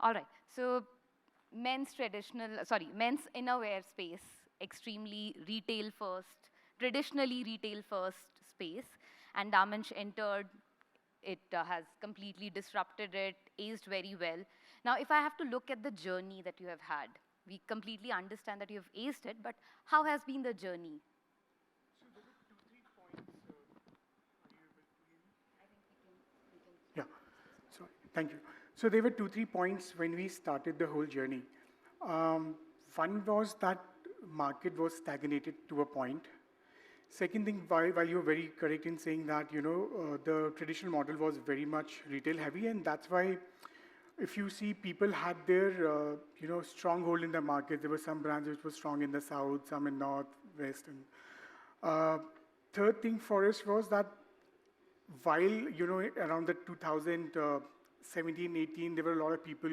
All right. So men's innerwear space, extremely retail first, traditionally retail first space, and Damansh entered. It has completely disrupted it, aced very well. Now, if I have to look at the journey that you have had, we completely understand that you have aced it, but how has been the journey? Yeah. So thank you. So there were two, 3 points when we started the whole journey. Um, One was that market was stagnated to a point. Second thing, while you're very correct in saying that, the traditional model was very much retail heavy, and that's why if you see people had their, stronghold in the market. There were some brands which were strong in the south, some in north, west, and uh, third thing for us was that while around the 2017 18 there were a lot of people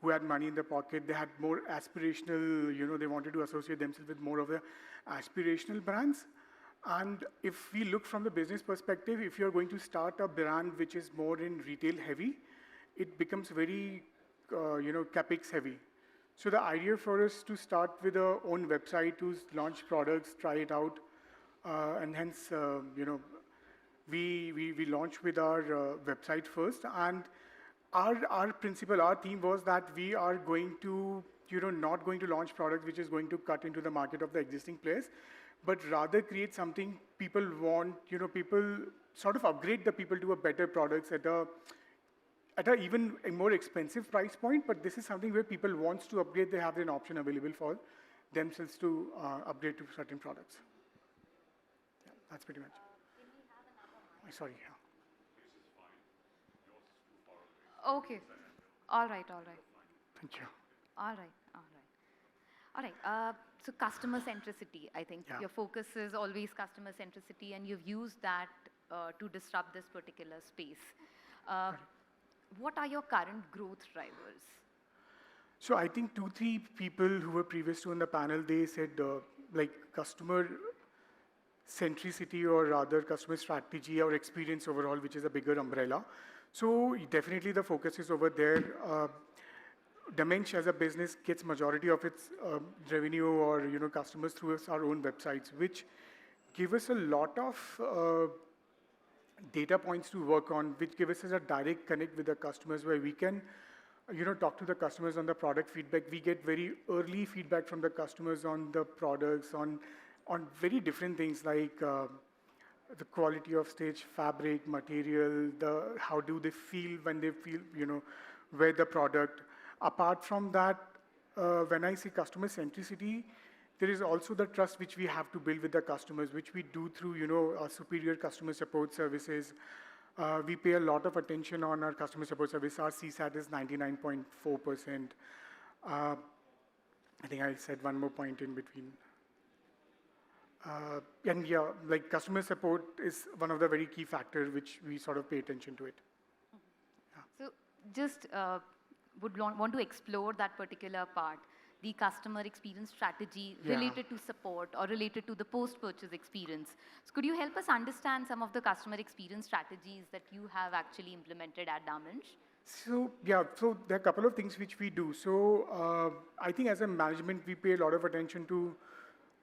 who had money in their pocket. They had more aspirational, they wanted to associate themselves with more of the aspirational brands. And if we look from the business perspective, if you're going to start a brand which is more in retail heavy, it becomes very capex heavy. So the idea for us to start with our own website, to launch products, try it out, and hence we launched with our website first. And our principle, our theme was that we are going to, not going to launch products which is going to cut into the market of the existing players, but rather create something people want, people sort of upgrade the people to a better products at a even a more expensive price point. But this is something where people wants to upgrade, they have an option available for themselves to upgrade to certain products. Yeah, that's pretty much. Sorry. Yeah. Okay. All right, all right. Thank you. All right, all right. All right. So customer centricity, I think Yeah. your focus is always customer centricity, and you've used that to disrupt this particular space. Uh, what are your current growth drivers? So I think two, three people who were previous to on the panel, they said like customer centricity or rather customer strategy or experience overall, which is a bigger umbrella. So definitely the focus is over there. Dimension as a business gets majority of its revenue or customers through our own websites, which give us a lot of data points to work on, which give us a direct connect with the customers where we can talk to the customers on the product feedback. We get very early feedback from the customers on the products, on very different things like the quality of stitch, fabric, material, how do they feel when they feel, wear the product. Apart from that, when I say customer centricity, there is also the trust which we have to build with the customers, which we do through, our superior customer support services. We pay a lot of attention on our customer support service. Our CSAT is 99.4%. I think I said one more point in between. And yeah, like customer support is one of the very key factors which we sort of pay attention to it. Yeah. So just would want to explore that particular part, the customer experience strategy related to support or related to the post-purchase experience. So could you help us understand some of the customer experience strategies that you have actually implemented at Damansh? So yeah, so there are a couple of things which we do. So I think as a management, we pay a lot of attention to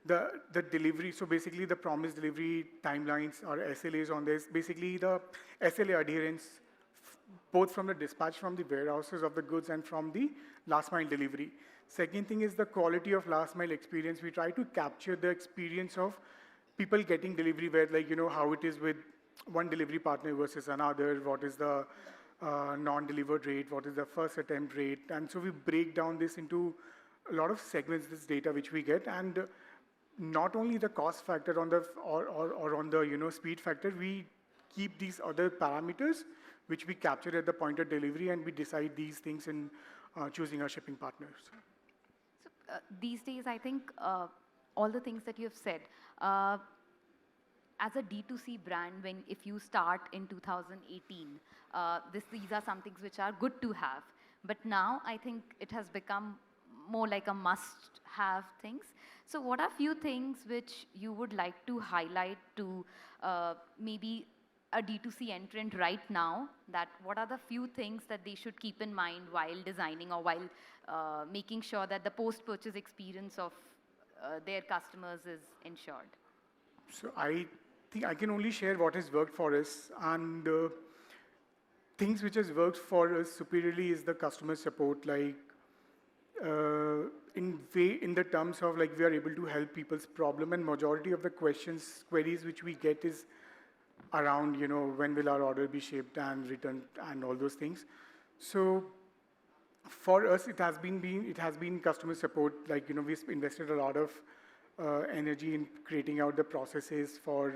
the delivery. So basically the promised delivery timelines or SLAs on this, basically the SLA adherence, both from the dispatch from the warehouses of the goods and from the last mile delivery. Second thing is the quality of last mile experience. We try to capture the experience of people getting delivery where how it is with one delivery partner versus another, what is the non-delivered rate, what is the first attempt rate. And so we break down this into a lot of segments, this data which we get. And not only the cost factor on the or on the speed factor, we keep these other parameters which we capture at the point of delivery, and we decide these things in choosing our shipping partners. So these days, I think all the things that you have said, as a D2C brand, if you start in 2018, these are some things which are good to have. But now I think it has become more like a must-have things. So what are few things which you would like to highlight to maybe a D2C entrant right now, that what are the few things that they should keep in mind while designing or while making sure that the post-purchase experience of their customers is ensured? So I think I can only share what has worked for us, and things which has worked for us superiorly is the customer support. Like in the terms of like we are able to help people's problem, and majority of the queries which we get is around when will our order be shipped and returned and all those things. So for us, it has been customer support. Like we've invested a lot of energy in creating out the processes for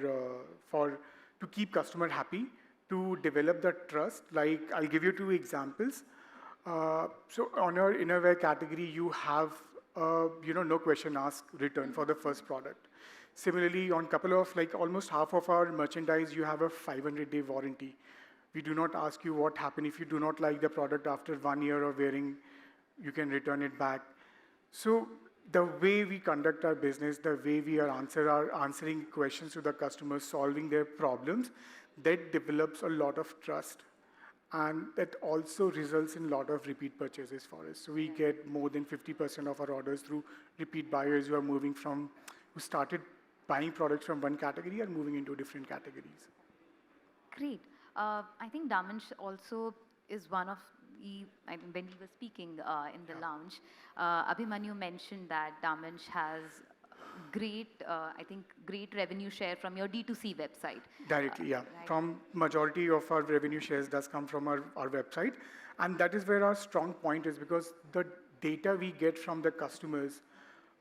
to keep customer happy, to develop the trust. Like I'll give you 2 examples. So on our innerwear category, you have no question asked return for the first product. Similarly, on couple of like almost half of our merchandise, you have a 500-day warranty. We do not ask you what happened if you do not like the product after 1 year of wearing, you can return it back. So the way we conduct our business, the way we are answering questions to the customers, solving their problems, that develops a lot of trust. And that also results in a lot of repeat purchases for us. So we get more than 50% of our orders through repeat buyers who started buying products from one category and moving into different categories. Great. I think Damansh also is one of when we were speaking in the lounge, Abhimanyu mentioned that Damansh has great revenue share from your D2C website. Directly, yeah. Right. From majority of our revenue shares does come from our website. And that is where our strong point is, because the data we get from the customers,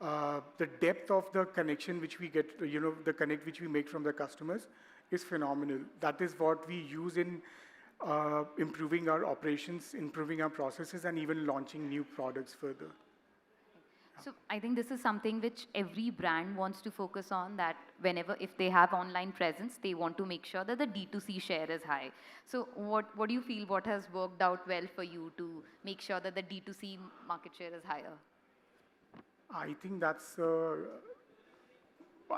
the depth of the connection which we get, the connect which we make from the customers is phenomenal. That is what we use in improving our operations, improving our processes, and even launching new products further. So I think this is something which every brand wants to focus on, that if they have online presence, they want to make sure that the D2C share is high. So what do you feel, what has worked out well for you to make sure that the D2C market share is higher? I think I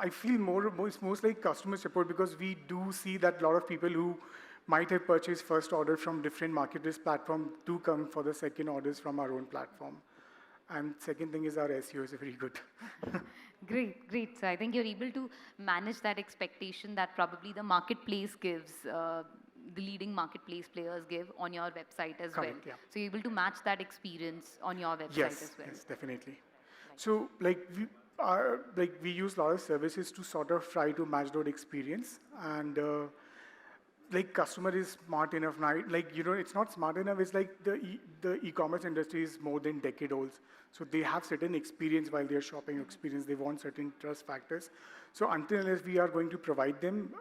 feel it's most like customer support, because we do see that a lot of people who might have purchased first order from different marketplace platform do come for the second orders from our own platform. And second thing is our SEO is very good. Great. So I think you're able to manage that expectation that probably the marketplace gives, the leading marketplace players give on your website as Correct, well. yeah. So you're able to match that experience on your website Yes, as well. yes, definitely. So we use a lot of services to sort of try to match that experience, and like customer is smart enough now. Like it's not smart enough. It's like the e-commerce industry is more than decade old. So they have certain experience while they are shopping experience. They want certain trust factors. So unless we are going to provide them,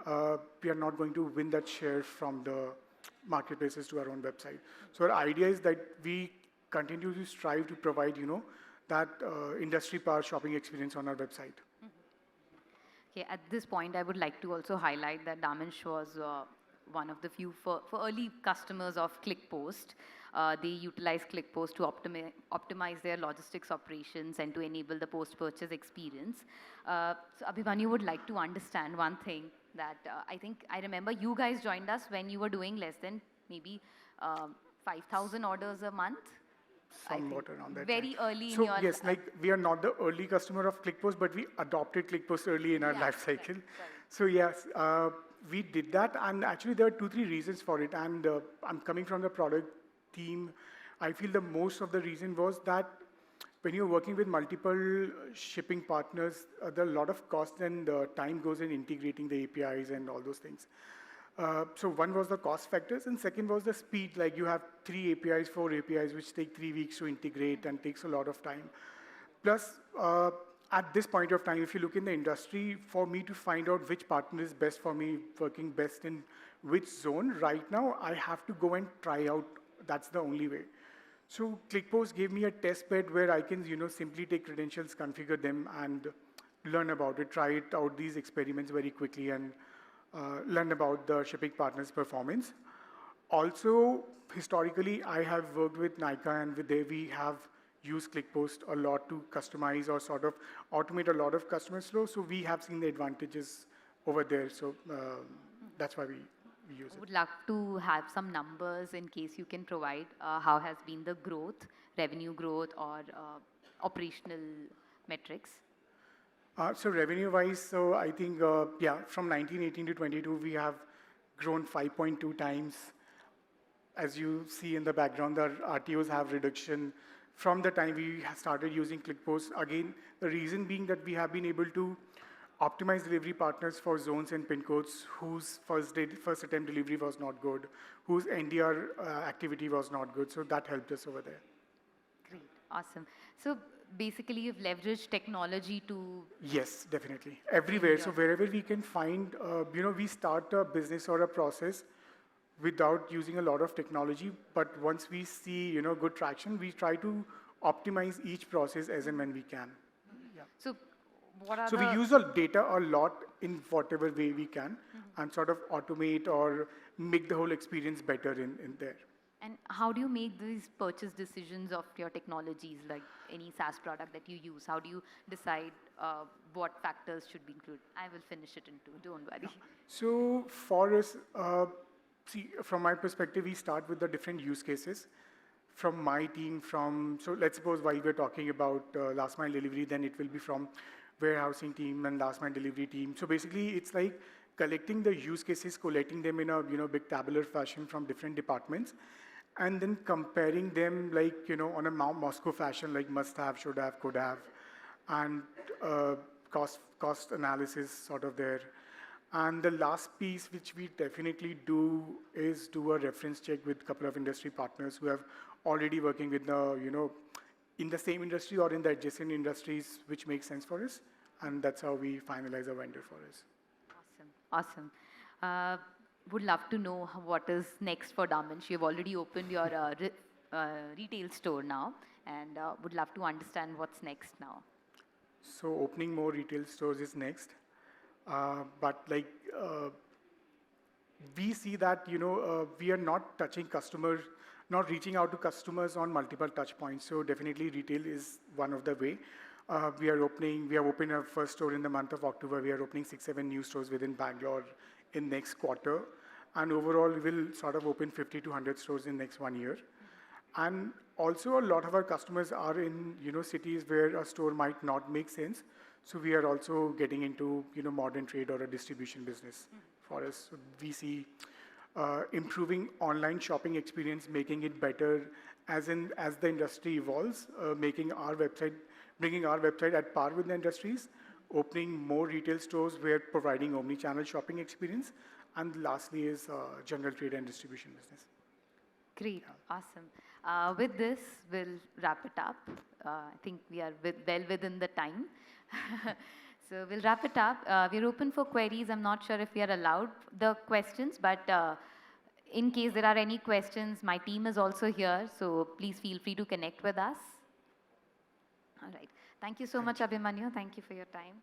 we are not going to win that share from the marketplaces to our own website. So our idea is that we continue to strive to provide that industry power shopping experience on our website. Okay, at this point, I would like to also highlight that Damansh was one of the few for early customers of ClickPost. They utilize ClickPost to optimize their logistics operations and to enable the post-purchase experience. So Abhimanyu would like to understand one thing, that I remember you guys joined us when you were doing less than maybe 5,000 orders a month. Somewhat around that very time. early So in your yes, like we are not the early customer of ClickPost, but we adopted ClickPost early in our life cycle. Right. So yes, we did that, and actually there are 2-3 reasons for it. And I'm coming from the product team. I feel the most of the reason was that when you're working with multiple shipping partners, there are a lot of cost and time goes in integrating the APIs and all those things. So one was the cost factors, and second was the speed. Like you have 3 APIs, 4 APIs, which take 3 weeks to integrate and takes a lot of time. Plus, at this point of time, if you look in the industry, for me to find out which partner is best for me, working best in which zone, right now, I have to go and try out. That's the only way. So ClickPost gave me a test bed where I can, simply take credentials, configure them, and learn about it, try it out, these experiments very quickly, and learn about the shipping partner's performance. Also, historically, I have worked with Nykaa, and we have used ClickPost a lot to customize or sort of automate a lot of customer flow. So we have seen the advantages over there. So that's why we we use it. Would love to have some numbers in case you can provide. How has been the growth, revenue growth, or operational metrics? So revenue-wise, so I think, yeah, from 1918 to 22, we have grown 5.2 times. As you see in the background, the RTOs have reduction from the time we started using ClickPost. Again, the reason being that we have been able to optimize delivery partners for zones and pin codes whose first attempt delivery was not good, whose NDR activity was not good. So that helped us over there. Great, awesome. So basically, you've leveraged technology to Yes, definitely. bring Everywhere. So your. wherever we can find, we start a business or a process without using a lot of technology. But once we see, good traction, we try to optimize each process as and when we can. Yeah. So, what are So we the. use our data a lot in whatever way we can and sort of automate or make the whole experience better in there. And how do you make these purchase decisions of your technologies, like any SaaS product that you use? How do you decide what factors should be included? I will finish it in two, don't worry. So for us, see, from my perspective, we start with the different use cases. From my team, so let's suppose while we're talking about last mile delivery, then it will be from warehousing team and last mile delivery team. So basically, it's like collecting the use cases, collating them in a big tabular fashion from different departments, and then comparing them like on a Moscow fashion, like must have, should have, could have, and uh, cost analysis sort of there. And the last piece which we definitely do is do a reference check with a couple of industry partners who have already working with the in the same industry or in the adjacent industries which makes sense for us, and that's how we finalize a vendor for us. Awesome. Would love to know what is next for Damansh. You've already opened your retail store now, and would love to understand what's next now. So opening more retail stores is next. But like we see that we are not touching customers, not reaching out to customers on multiple touch points. So definitely retail is one of the way. We have opened our first store in the month of October. We are opening 6, 7 new stores within Bangalore in next quarter. And overall, we will sort of open 50 to 100 stores in next 1 year. And also a lot of our customers are in cities where a store might not make sense. So we are also getting into modern trade or a distribution business for us. So we see improving online shopping experience, making it better as the industry evolves, bringing our website at par with the industries, opening more retail stores where providing omni-channel shopping experience, and lastly is general trade and distribution business. Great, awesome. With this, we'll wrap it up. I think we are well within the time. So we'll wrap it up. We're open for queries. I'm not sure if we are allowed the questions, but in case there are any questions, my team is also here. So please feel free to connect with us. All right. Thank you so much, Abhimanyu. Thank you for your time.